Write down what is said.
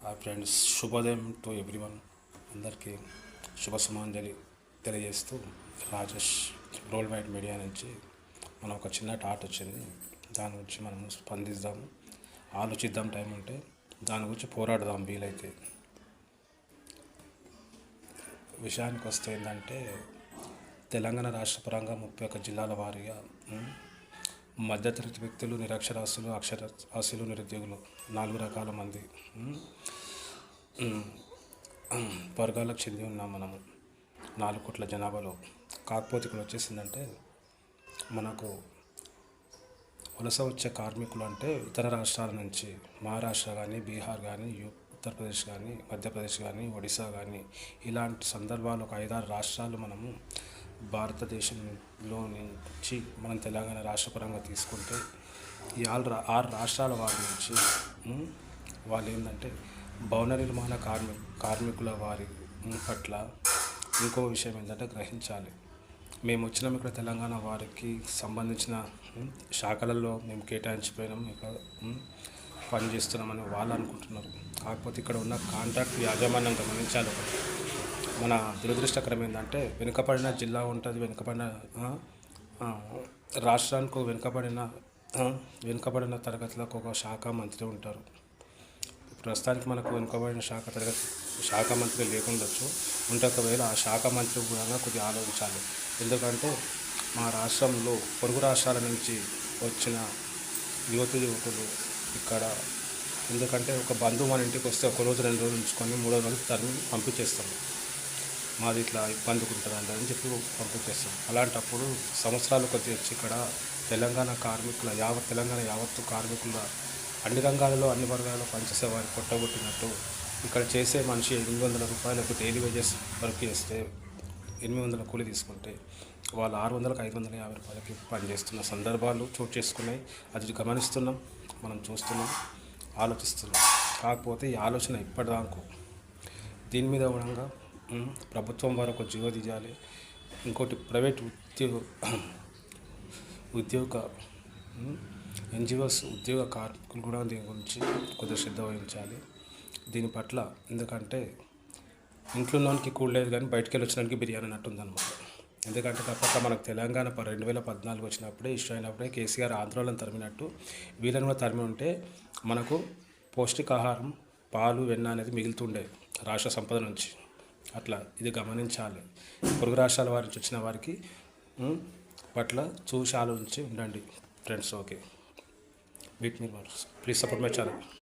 Hi friends, శుభోదయం to everyone. అందరికీ శుభ సుమాంజలి తెలియజేస్తూ రాజేష్ రోల్ వైడ్ మీడియా నుంచి మనం ఒక చిన్న టాట్ వచ్చింది. దాని గురించి మనం స్పందిద్దాం, ఆలోచిద్దాం, టైం ఉంటే దాని గురించి పోరాడదాం వీలైతే. విషయానికి వస్తే ఏంటంటే, తెలంగాణ రాష్ట్ర పరంగా 31 జిల్లాల వారీగా మధ్యతరగతి వ్యక్తులు, నిరక్షరాస్యులు, అక్షరాస్యులు, నిరుద్యోగులు 4 రకాల మంది వర్గాలకు చెంది ఉన్నాం మనము 4 కోట్ల జనాభాలో. కాకపోతే ఇక్కడ వచ్చేసిందంటే, మనకు వలస వచ్చే కార్మికులు అంటే ఇతర రాష్ట్రాల నుంచి మహారాష్ట్ర కానీ, బీహార్ కానీ, ఉత్తరప్రదేశ్ కానీ, మధ్యప్రదేశ్ కానీ, ఒడిశా కానీ ఇలాంటి సందర్భాలు ఒక 5-6 రాష్ట్రాలు మనము భారతదేశంలో నుంచి మనం తెలంగాణ రాష్ట్రపరంగా తీసుకుంటే ఈ 6 రాష్ట్రాల వారి నుంచి వాళ్ళు ఏంటంటే భవన నిర్మాణ కార్మికుల వారి పట్ల ఇంకో విషయం ఏంటంటే గ్రహించాలి. మేము వచ్చినాం ఇక్కడ తెలంగాణ వారికి సంబంధించిన శాఖలలో మేము కేటాయించిపోయినాం, ఇక్కడ పనిచేస్తున్నామని వాళ్ళు అనుకుంటున్నారు. కాకపోతే ఇక్కడ ఉన్న కాంట్రాక్ట్ యాజమాన్యం గమనించాలి. మన దురదృష్టకరం ఏంటంటే, వెనుకబడిన జిల్లా ఉంటుంది, వెనుకబడిన రాష్ట్రానికి వెనుకబడిన తరగతులకు ఒక శాఖ మంత్రి ఉంటారు. ప్రస్తుతానికి మనకు వెనుకబడిన శాఖ మంత్రి లేకుండొచ్చు, ఉంటే ఒకవేళ ఆ శాఖ మంత్రి కూడా కొద్దిగా ఆలోచించాలి. ఎందుకంటే మా రాష్ట్రంలో పొరుగు రాష్ట్రాల నుంచి వచ్చిన యువకులు ఇక్కడ, ఎందుకంటే ఒక బంధువు మన ఇంటికి వస్తే 1 రోజు 2 రోజులు ఉంచుకొని 3వ రోజు తరిమి పంపించేస్తాం. మాది ఇట్లా ఇబ్బందికి ఉంటుందండి అని చెప్పి పంపించేస్తాం. అలాంటప్పుడు సంవత్సరాలు కొద్ది వచ్చి ఇక్కడ తెలంగాణ కార్మికుల తెలంగాణ యావత్తు కార్మికుల అన్ని రంగాలలో అన్ని వర్గాలలో పనిచేసే వారిని కొట్టగొట్టినట్టు ఇక్కడ చేసే మనిషి 800 రూపాయలకు డైలీ వేజెస్ వర్క్ చేస్తే 800 కూలి తీసుకుంటే వాళ్ళు 600కు 550 రూపాయలకి పనిచేస్తున్న సందర్భాలు చోటు చేసుకున్నాయి. అది గమనిస్తున్నాం, మనం చూస్తున్నాం, ఆలోచిస్తున్నాం. కాకపోతే ఈ ఆలోచన ఇప్పటిదాకా దీని మీద కూడా ప్రభుత్వం వారు ఒక జీవో తీయాలి. ఇంకోటి ప్రైవేట్ ఉద్యోగ ఎన్జిఓస్ ఉద్యోగ కార్మికులు కూడా దీని గురించి కొద్దిగా శ్రద్ధ వహించాలి దీని పట్ల. ఎందుకంటే ఇంట్లో ఉన్నోనికి కూడలేదు కానీ బయటికి వెళ్ళి వచ్చినానికి బిర్యానీ అన్నట్టు ఉందన్నమాట. ఎందుకంటే తప్పక మనకు తెలంగాణ 2014 వచ్చినప్పుడే ఇష్యూ అయినప్పుడే కేసీఆర్ ఆంధ్రాలను తరిమినట్టు వీళ్ళని కూడా తరిమి ఉంటే మనకు పౌష్టికాహారం, పాలు, వెన్న అనేది మిగులుతుండే రాష్ట్ర సంపద నుంచి. అట్లా ఇది గమనించాలి. పొరుగు రాష్ట్రాల వారి నుంచి వచ్చిన వారికి పట్ల చూసి ఆలోచించి ఉండండి friends. Okay, meet me please support my channel.